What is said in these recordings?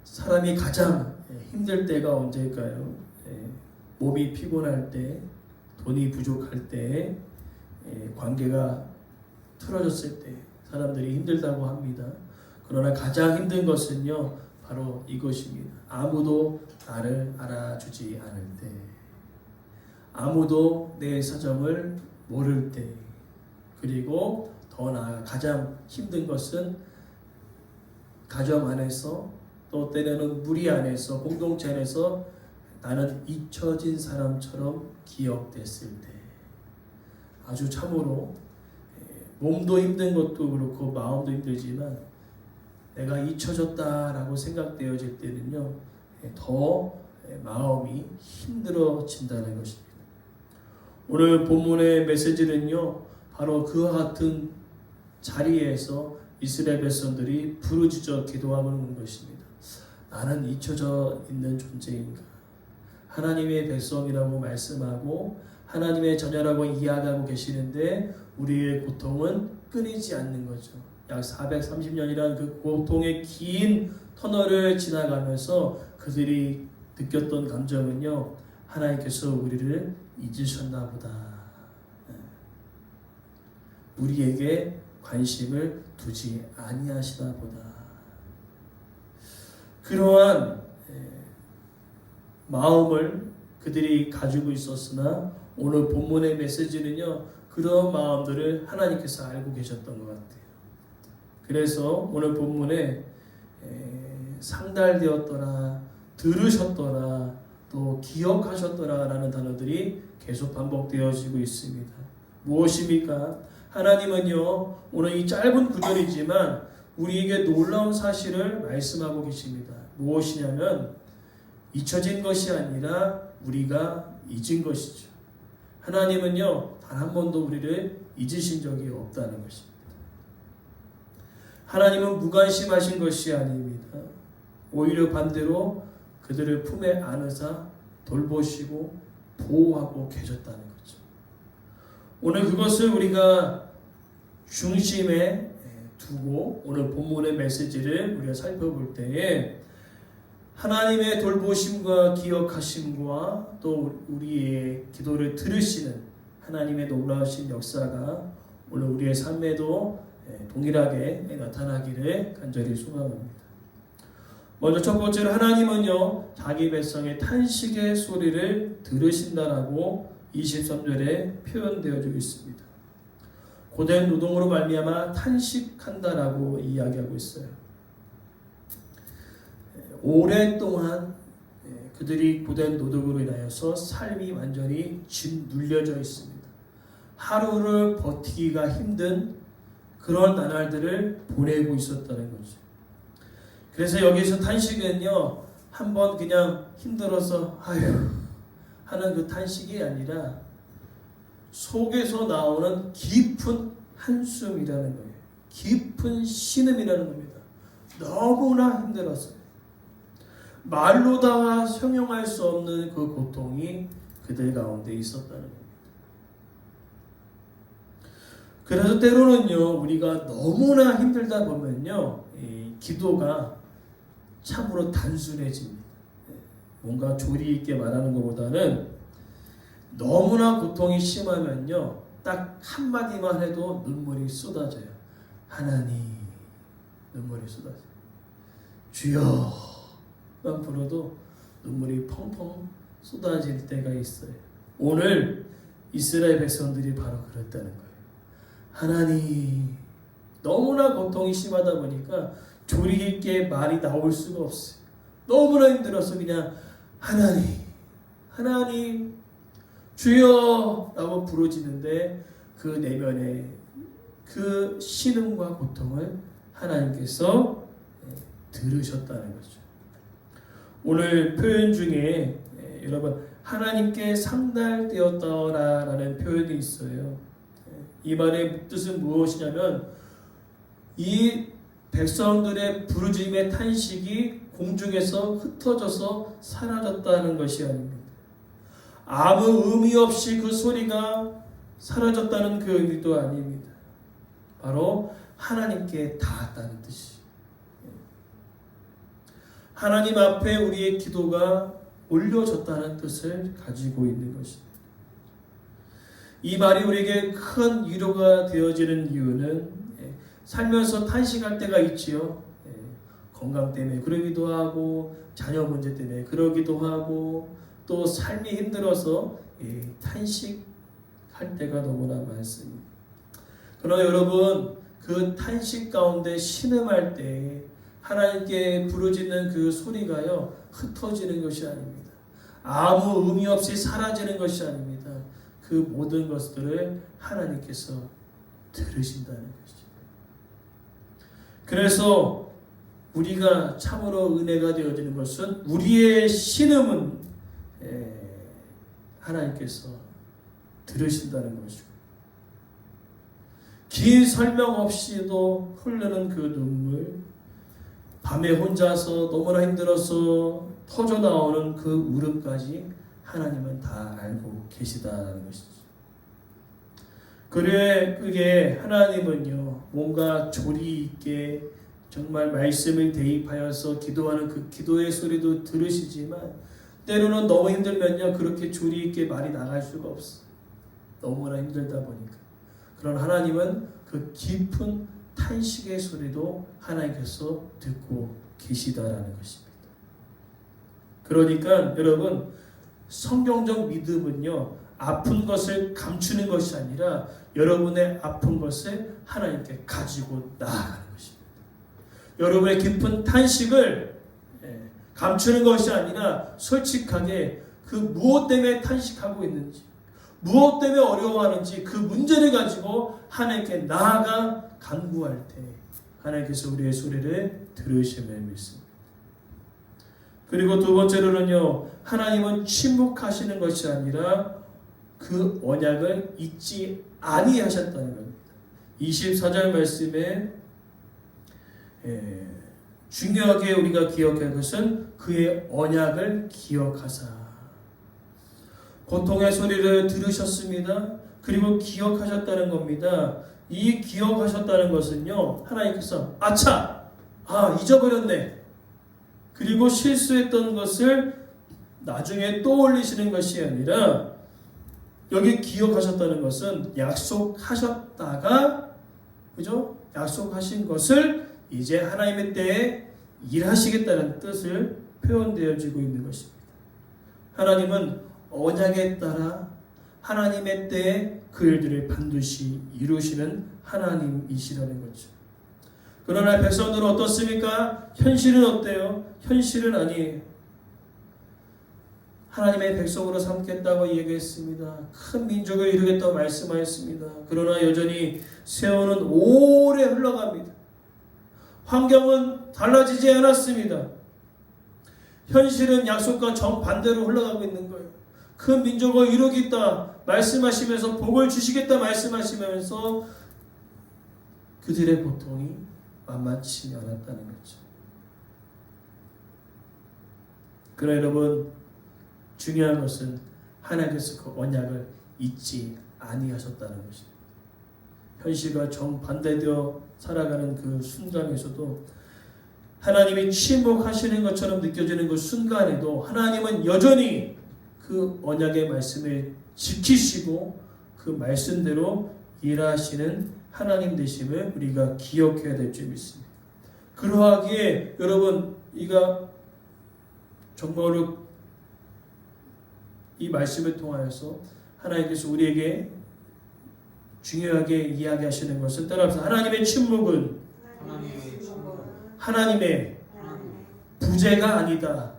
사람이 가장 힘들 때가 언제일까요? 몸이 피곤할 때, 돈이 부족할 때, 관계가 틀어졌을 때 사람들이 힘들다고 합니다. 그러나 가장 힘든 것은요, 바로 이것입니다. 아무도 나를 알아주지 않을 때, 아무도 내 사정을 모를 때, 그리고 더 나아가 가장 힘든 것은 가정 안에서, 또 때로는 무리 안에서, 공동체 안에서 나는 잊혀진 사람처럼 기억됐을 때, 아주 참으로 몸도 힘든 것도 그렇고 마음도 힘들지만 내가 잊혀졌다라고 생각되어질 때는요, 더 마음이 힘들어진다는 것입니다. 오늘 본문의 메시지는요, 바로 그와 같은 자리에서 이스라엘 백성들이 부르짖어 기도하는 것입니다. 나는 잊혀져 있는 존재인가? 하나님의 백성이라고 말씀하고 하나님의 자녀라고 이야기하고 계시는데 우리의 고통은 끊이지 않는 거죠. 약 430년이라는 그 고통의 긴 터널을 지나가면서 그들이 느꼈던 감정은요, 하나님께서 우리를 잊으셨나 보다. 우리에게 관심을 두지 아니하시나 보다. 그러한 마음을 그들이 가지고 있었으나 오늘 본문의 메시지는요, 그런 마음들을 하나님께서 알고 계셨던 것 같아요. 그래서 오늘 본문에 상달되었더라, 들으셨더라, 또 기억하셨더라 라는 단어들이 계속 반복되어지고 있습니다. 무엇입니까? 하나님은요, 오늘 이 짧은 구절이지만 우리에게 놀라운 사실을 말씀하고 계십니다. 무엇이냐면 잊혀진 것이 아니라 우리가 잊은 것이죠. 하나님은요, 단 한 번도 우리를 잊으신 적이 없다는 것입니다. 하나님은 무관심하신 것이 아닙니다. 오히려 반대로 그들을 품에 안으사 돌보시고 보호하고 계셨다는 거죠. 오늘 그것을 우리가 중심에 두고 오늘 본문의 메시지를 우리가 살펴볼 때에 하나님의 돌보심과 기억하심과 또 우리의 기도를 들으시는 하나님의 놀라우신 역사가 오늘 우리의 삶에도 동일하게 나타나기를 간절히 소망합니다. 먼저 첫 번째로 하나님은요, 자기 백성의 탄식의 소리를 들으신다라고 23절에 표현되어지고 있습니다. 고된 노동으로 말미암아 탄식한다라고 이야기하고 있어요. 오랫동안 그들이 고된 노동으로 인하여서 삶이 완전히 짓눌려져 있습니다. 하루를 버티기가 힘든 그런 나날들을 보내고 있었다는 거죠. 그래서 여기서 탄식은요, 한번 그냥 힘들어서 아휴 하는 그 탄식이 아니라 속에서 나오는 깊은 한숨이라는 거예요. 깊은 신음이라는 겁니다. 너무나 힘들었어요. 말로 다 형용할 수 없는 그 고통이 그들 가운데 있었다는 겁니다. 그래서 때로는요, 우리가 너무나 힘들다 보면요, 기도가 참으로 단순해집니다. 뭔가 조리 있게 말하는 것보다는 너무나 고통이 심하면요, 딱 한마디만 해도 눈물이 쏟아져요. 하나님, 눈물이 쏟아져요. 주여 만 불어도 눈물이 펑펑 쏟아질 때가 있어요. 오늘 이스라엘 백성들이 바로 그랬다는 거예요. 하나님, 너무나 고통이 심하다 보니까 조리 있게 말이 나올 수가 없어요. 너무나 힘들어서 그냥 하나님, 하나님, 주여 라고 부르짖는데 그 내면의 그 신음과 고통을 하나님께서 들으셨다는 거죠. 오늘 표현 중에 여러분 하나님께 상달되었더라라는 표현이 있어요. 이 말의 뜻은 무엇이냐면 이 백성들의 부르짖음의 탄식이 공중에서 흩어져서 사라졌다는 것이 아닙니다. 아무 의미 없이 그 소리가 사라졌다는 그 의미도 아닙니다. 바로 하나님께 닿았다는 뜻이. 하나님 앞에 우리의 기도가 올려졌다는 뜻을 가지고 있는 것입니다. 이 말이 우리에게 큰 위로가 되어지는 이유는 살면서 탄식할 때가 있지요. 건강 때문에 그러기도 하고 자녀 문제 때문에 그러기도 하고 또 삶이 힘들어서 탄식할 때가 너무나 많습니다. 그러나 여러분 그 탄식 가운데 신음할 때 하나님께 부르짖는 그 소리가요 흩어지는 것이 아닙니다. 아무 의미 없이 사라지는 것이 아닙니다. 그 모든 것들을 하나님께서 들으신다는 것이죠. 그래서 우리가 참으로 은혜가 되어지는 것은 우리의 신음은 하나님께서 들으신다는 것이고 긴 설명 없이도 흐르는 그 눈물, 밤에 혼자서 너무나 힘들어서 터져 나오는 그 울음까지 하나님은 다 알고 계시다는 것이죠. 그게 하나님은요 뭔가 조리 있게 정말 말씀을 대입하여서 기도하는 그 기도의 소리도 들으시지만 때로는 너무 힘들면요 그렇게 조리 있게 말이 나갈 수가 없어. 너무나 힘들다 보니까. 그런 하나님은 그 깊은 탄식의 소리도 하나님께서 듣고 계시다라는 것입니다. 그러니까 여러분 성경적 믿음은요 아픈 것을 감추는 것이 아니라 여러분의 아픈 것을 하나님께 가지고 나아가는 것입니다. 여러분의 깊은 탄식을 감추는 것이 아니라 솔직하게 그 무엇 때문에 탄식하고 있는지 무엇 때문에 어려워하는지 그 문제를 가지고 하나님께 나아가 간구할 때 하나님께서 우리의 소리를 들으심을 믿습니다. 그리고 두 번째로는요 하나님은 침묵하시는 것이 아니라 그 언약을 잊지 아니하셨다는 겁니다. 24절 말씀에 중요하게 우리가 기억할 것은 그의 언약을 기억하사. 고통의 소리를 들으셨습니다. 그리고 기억하셨다는 겁니다. 이 기억하셨다는 것은요 하나님께서 아차! 잊어버렸네. 그리고 실수했던 것을 나중에 떠올리시는 것이 아니라 여기 기억하셨다는 것은 약속하셨다가 그죠? 약속하신 것을 이제 하나님의 때에 일하시겠다는 뜻을 표현되어지고 있는 것입니다. 하나님은 언약에 따라 하나님의 때에 그 일들을 반드시 이루시는 하나님이시라는 거죠. 그러나 백성들은 어떻습니까? 현실은 어때요? 현실은 아니에요. 하나님의 백성으로 삼겠다고 얘기했습니다. 큰 민족을 이루겠다고 말씀하였습니다. 그러나 여전히 세월은 오래 흘러갑니다. 환경은 달라지지 않았습니다. 현실은 약속과 정반대로 흘러가고 있는 거예요. 큰 민족을 이루겠다 말씀하시면서 복을 주시겠다 말씀하시면서 그들의 고통이 만만치 않았다는 거죠. 그러나 여러분 중요한 것은 하나님께서 그 언약을 잊지 아니하셨다는 것입니다. 현실과 정반대되어 살아가는 그 순간에서도 하나님이 침묵하시는 것처럼 느껴지는 그 순간에도 하나님은 여전히 그 언약의 말씀을 지키시고 그 말씀대로 일하시는 하나님 되심을 우리가 기억해야 될 줄 믿습니다. 그러하기에 여러분 이가 정말로 이 말씀을 통하여서 하나님께서 우리에게 중요하게 이야기하시는 것은 따라서 하나님의 침묵은 하나님의 부재가 아니다.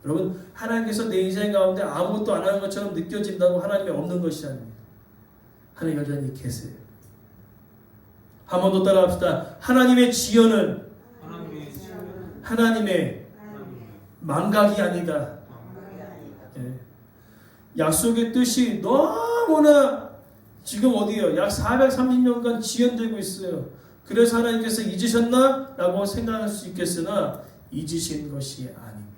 여러분 하나님께서 내 인생 가운데 아무것도 안 하는 것처럼 느껴진다고 하나님이 없는 것이 아닙니다. 하나님 여전히 계세요. 한 번 더 따라합시다. 하나님의 지연은 하나님의 망각이 아니다. 약속의 뜻이 너무나 지금 어디요? 약 430년간 지연되고 있어요. 그래서 하나님께서 잊으셨나? 라고 생각할 수 있겠으나 잊으신 것이 아닙니다.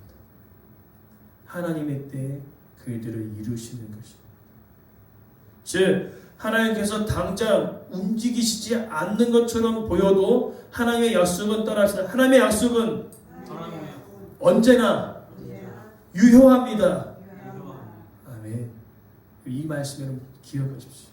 하나님의 때에 그 일들을 이루시는 것입니다. 즉 하나님께서 당장 움직이시지 않는 것처럼 보여도 하나님의 약속은 따라합시다. 하나님의 약속은 언제나 유효합니다. 아멘. 이 말씀을 기억하십시오.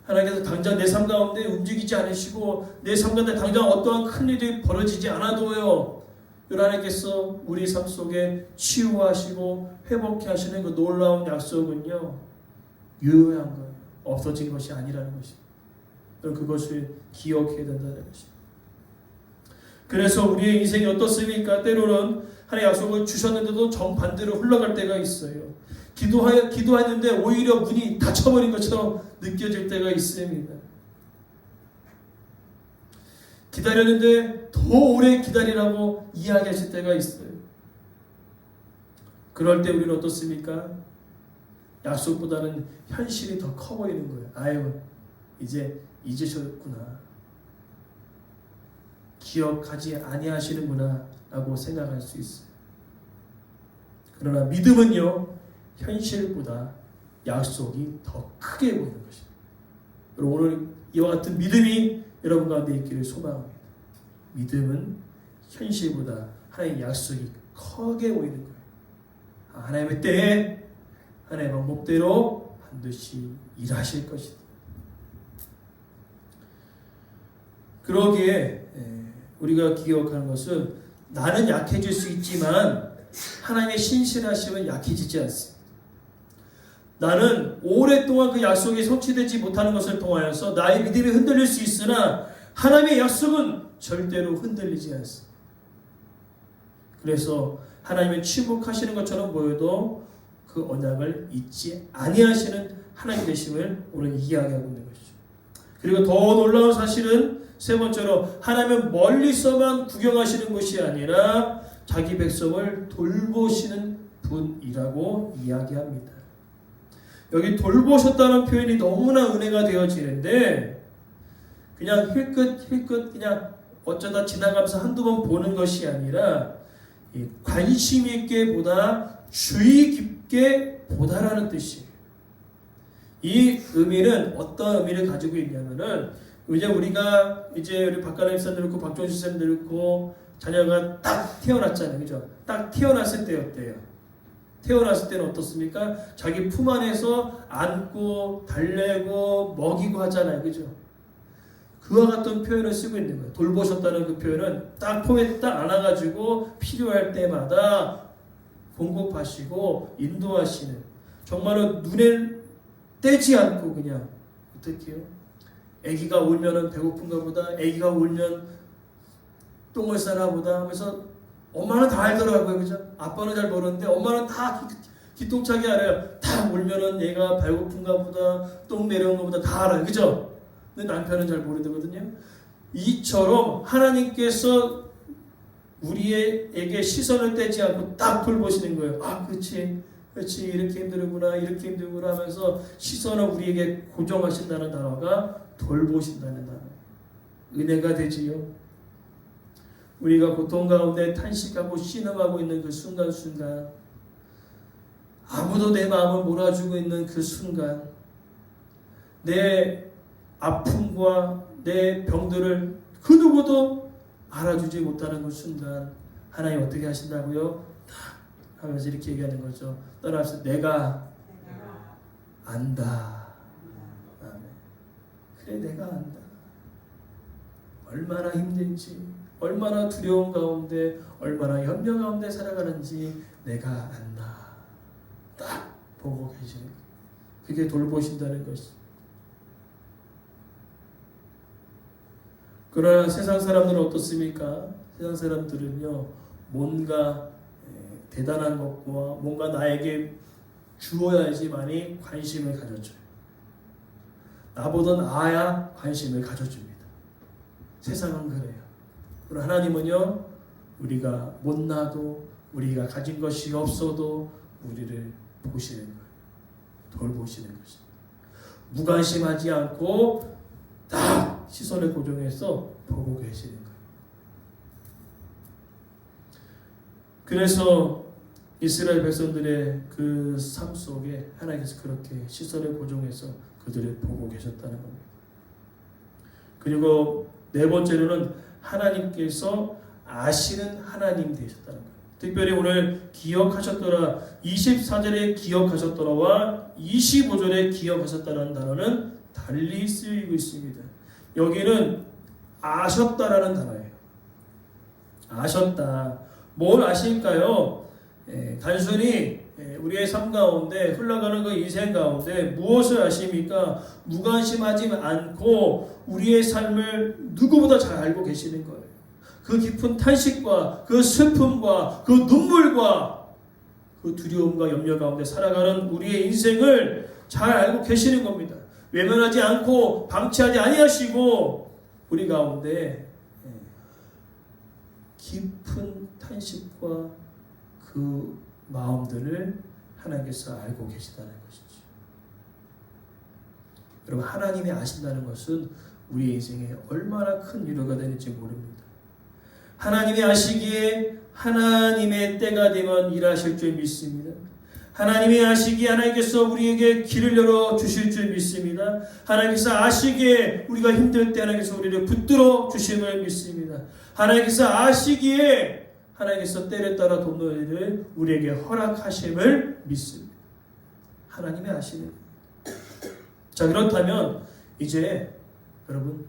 하나님께서 당장 내 삶 가운데 움직이지 않으시고 내 삶 가운데 당장 어떠한 큰일이 벌어지지 않아도요, 하나님께서 우리 삶 속에 치유하시고 회복케 하시는 그 놀라운 약속은요, 유효한 거예요. 없어진 것이 아니라는 것입니다. 그것을 기억해야 된다는 것입니다. 그래서 우리의 인생이 어떻습니까? 때로는 하나님의 약속을 주셨는데도 정반대로 흘러갈 때가 있어요. 기도했는데 오히려 문이 닫혀버린 것처럼 느껴질 때가 있습니다. 기다렸는데 더 오래 기다리라고 이야기하실 때가 있어요. 그럴 때 우리는 어떻습니까? 약속보다는 현실이 더 커 보이는 거예요. 아유, 이제 잊으셨구나. 기억하지 아니하시는구나 라고 생각할 수 있어요. 그러나 믿음은요, 현실보다 약속이 더 크게 보이는 것입니다. 그리고 오늘 이와 같은 믿음이 여러분 가운데 있기를 소망합니다. 믿음은 현실보다 하나님의 약속이 크게 보이는 거예요. 하나님의 때에 하나님의 방법대로 반드시 일하실 것이다. 그러기에 우리가 기억하는 것은 나는 약해질 수 있지만 하나님의 신실하심은 약해지지 않습니다. 나는 오랫동안 그 약속이 성취되지 못하는 것을 통하여서 나의 믿음이 흔들릴 수 있으나 하나님의 약속은 절대로 흔들리지 않습니다. 그래서 하나님은 침묵하시는 것처럼 보여도 그 언약을 잊지 아니하시는 하나님 되심을 오늘 이야기하고 있는 것이죠. 그리고 더 놀라운 사실은 세 번째로 하나님은 멀리서만 구경하시는 것이 아니라 자기 백성을 돌보시는 분이라고 이야기합니다. 여기 돌보셨다는 표현이 너무나 은혜가 되어지는데 그냥 힐끗 그냥 어쩌다 지나가면서 한두 번 보는 것이 아니라 관심 있게 보다 주의 깊게 보다라는 뜻이에요. 이 의미는 어떤 의미를 가지고 있냐면은 이제 우리가 우리 박가람 목사님 그렇고 박종수 선생님 그렇고 자녀가 딱 태어났잖아요. 그죠? 딱 태어났을 때였대요. 태어났을 때는 어떻습니까? 자기 품 안에서 안고 달래고 먹이고 하잖아요. 그죠? 그와 같은 표현을 쓰고 있는 거예요. 돌보셨다는 그 표현은 딱 폼에 딱 안아가지고 필요할 때마다 공급하시고 인도하시는, 정말로 눈에 떼지 않고 그냥 어떻게 해요? 아기가 울면은 배고픈가 보다, 아기가 울면 똥을 싸나 보다 하면서 엄마는 다 알더라고요. 그죠? 아빠는 잘 모르는데 엄마는 다 기똥차게 알아요. 다 울면은 얘가 배고픈가 보다, 똥 내려온 것보다 다 알아요. 그죠? 근데 남편은 잘 모르거든요. 이처럼 하나님께서 우리에게 시선을 떼지 않고 딱 돌보시는 거예요. 아, 그렇지. 이렇게 힘들구나, 이렇게 힘들구나 하면서 시선을 우리에게 고정하신다는 단어가 돌보신다는 단어. 은혜가 되지요. 우리가 고통 가운데 탄식하고 신음하고 있는 그 순간순간, 아무도 내 마음을 몰아주고 있는 그 순간, 내 아픔과 내 병들을 그 누구도 알아주지 못하는 그 순간 하나님 어떻게 하신다고요? 딱 하면서 이렇게 얘기하는 거죠. 떠나서 내가 안다. 아멘. 그래, 내가 안다. 얼마나 힘든지, 얼마나 두려운 가운데, 얼마나 염려 가운데 살아가는지 내가 안다. 딱 보고 계시는 거예요. 그게 돌보신다는 것이. 그러나 세상 사람들은 어떻습니까? 세상 사람들은요, 뭔가 대단한 것과 뭔가 나에게 주어야지만이 관심을 가져줘요. 나보다 나아야 관심을 가져줍니다. 세상은 그래요. 그러나 하나님은요, 우리가 못나도, 우리가 가진 것이 없어도 우리를 보시는 거예요. 돌보시는 것입니다. 무관심하지 않고 딱 시선을 고정해서 보고 계시는 거예요. 그래서 이스라엘 백성들의 그 삶 속에 하나님께서 그렇게 시선을 고정해서 그들을 보고 계셨다는 겁니다. 그리고 네 번째로는 하나님께서 아시는 하나님 되셨다는 거예요. 특별히 오늘 기억하셨더라 24절에 기억하셨더라와 25절에 기억하셨다라는 단어는 달리 쓰이고 있습니다. 여기는 아셨다라는 단어예요. 아셨다. 뭘 아실까요? 단순히 우리의 삶 가운데 흘러가는 그 인생 가운데 무엇을 아십니까? 무관심하지 않고 우리의 삶을 누구보다 잘 알고 계시는 거예요. 그 깊은 탄식과 그 슬픔과 그 눈물과 그 두려움과 염려 가운데 살아가는 우리의 인생을 잘 알고 계시는 겁니다. 외면하지 않고 방치하지 아니하시고 우리 가운데 깊은 탄식과 그 마음들을 하나님께서 알고 계시다는 것이죠. 여러분, 하나님이 아신다는 것은 우리의 인생에 얼마나 큰 위로가 되는지 모릅니다. 하나님이 아시기에 하나님의 때가 되면 일하실 줄 믿습니다. 하나님이 아시기에 하나님께서 우리에게 길을 열어 주실 줄 믿습니다. 하나님께서 아시기에 우리가 힘들 때 하나님께서 우리를 붙들어 주심을 믿습니다. 하나님께서 아시기에 하나님께서 때를 따라 돕는 일을 우리에게 허락하심을 믿습니다. 하나님이 아시는 거예요. 자, 그렇다면 이제 여러분,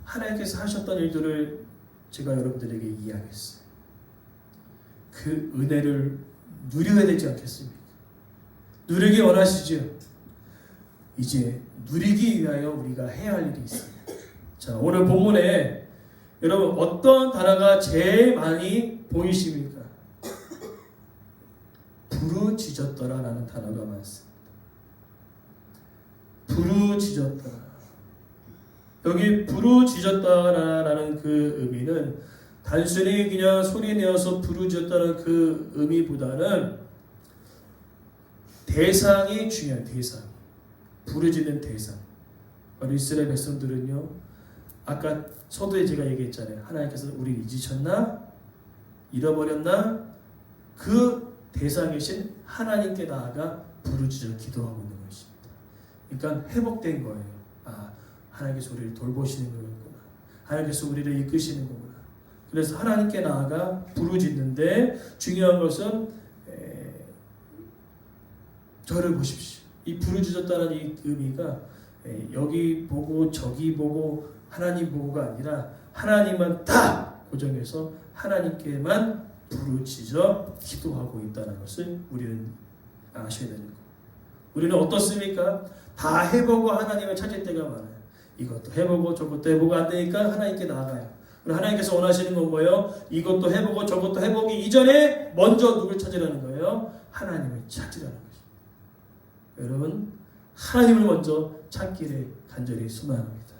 하나님께서 하셨던 일들을 제가 여러분들에게 이야기했어요. 그 은혜를 누려야 되지 않겠습니까? 누리기 원하시죠? 이제 누리기 위하여 우리가 해야 할 일이 있습니다. 자, 오늘 본문에 여러분 어떤 단어가 제일 많이 보이십니까? 부르짖었더라라는 단어가 많습니다. 부르짖었더라. 여기 부르짖었다라는 그 의미는 단순히 그냥 소리내어서 부르짖었다는 그 의미보다는 대상이 중요한 대상. 부르짖는 대상. 이스라엘 백성들은요, 아까 서두에 제가 얘기했잖아요. 하나님께서 우리를 잊으셨나? 잃어버렸나? 그 대상이신 하나님께 나아가 부르짖어 기도하고 있는 것입니다. 그러니까 회복된 거예요. 아, 하나님께서 우리를 돌보시는 거였구나. 하나님께서 우리를 이끄시는 거구나. 그래서 하나님께 나아가 부르짖는데 중요한 것은 저를 보십시오. 이 부르짖었다는 이 의미가 여기 보고 저기 보고 하나님 보고가 아니라 하나님만 딱 고정해서 하나님께만 부르짖어 기도하고 있다는 것을 우리는 아셔야 되는 거예요. 우리는 어떻습니까? 다 해보고 하나님을 찾을 때가 많아요. 이것도 해보고 저것도 해보고 안 되니까 하나님께 나아가요. 그럼 하나님께서 원하시는 건 뭐예요? 이것도 해보고 저것도 해보기 이전에 먼저 누굴 찾으라는 거예요? 하나님을 찾으라는 거죠. 여러분, 하나님을 먼저 찾기를 간절히 소망합니다.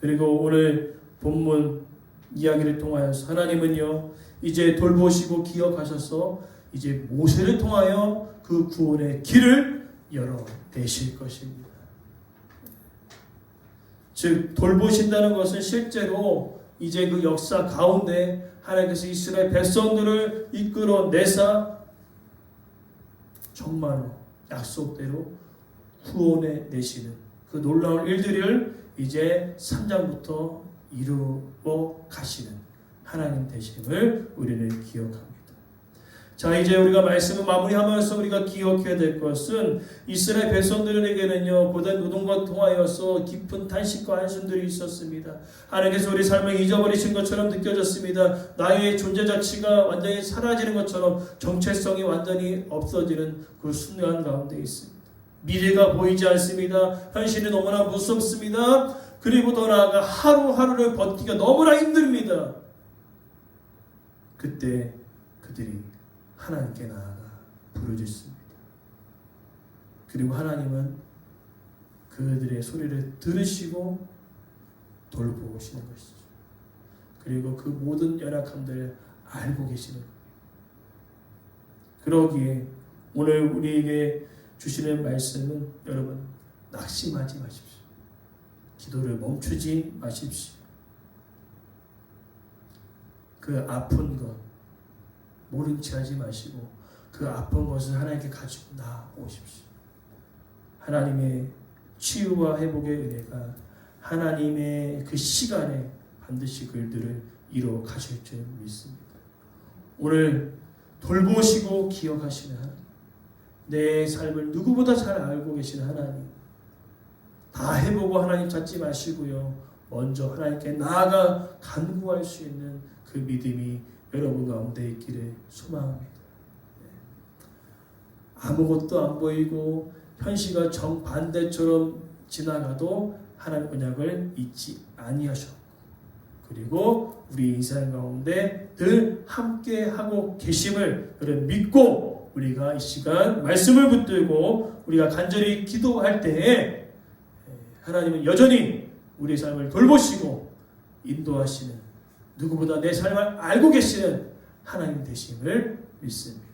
그리고 오늘 본문 이야기를 통하여서 하나님은요, 이제 돌보시고 기억하셔서 이제 모세를 통하여 그 구원의 길을 열어내실 것입니다. 즉, 돌보신다는 것은 실제로 이제 그 역사 가운데 하나님께서 이스라엘 백성들을 이끌어내사 정말로 약속대로 구원해 내시는 그 놀라운 일들을 이제 3장부터 이루어 가시는 하나님 되심을 우리는 기억합니다. 자, 이제 우리가 말씀을 마무리하면서 우리가 기억해야 될 것은 이스라엘 백성들에게는요, 고된 노동과 통하여서 깊은 탄식과 한숨들이 있었습니다. 하나님께서 우리 삶을 잊어버리신 것처럼 느껴졌습니다. 나의 존재 자체가 완전히 사라지는 것처럼 정체성이 완전히 없어지는 그 순간 가운데 있습니다. 미래가 보이지 않습니다. 현실이 너무나 무섭습니다. 그리고 더 나아가 하루하루를 버티기가 너무나 힘듭니다. 그때 그들이 하나님께 나아가 부르짖습니다. 그리고 하나님은 그들의 소리를 들으시고 돌보시는 것이죠. 그리고 그 모든 연약함들을 알고 계시는 겁니다. 그러기에 오늘 우리에게 주시는 말씀은 여러분, 낙심하지 마십시오. 기도를 멈추지 마십시오. 그 아픈 것 모른 체 하지 마시고 그 아픈 것을 하나님께 가지고 나오십시오. 하나님의 치유와 회복의 은혜가 하나님의 그 시간에 반드시 그들을 이루어 가실 줄 믿습니다. 오늘 돌보시고 기억하시는 하나님, 내 삶을 누구보다 잘 알고 계시는 하나님, 다 해보고 하나님 찾지 마시고요, 먼저 하나님께 나아가 간구할 수 있는 그 믿음이 여러분 가운데 있기를 소망합니다. 아무것도 안 보이고 현실과 정반대처럼 지나가도 하나님 언약을 잊지 아니하셨고, 그리고 우리 인생 가운데 늘 함께하고 계심을 여러분 믿고 우리가 이 시간 말씀을 붙들고 우리가 간절히 기도할 때에 하나님은 여전히 우리의 삶을 돌보시고 인도하시는, 누구보다 내 삶을 알고 계시는 하나님 되심을 믿습니다.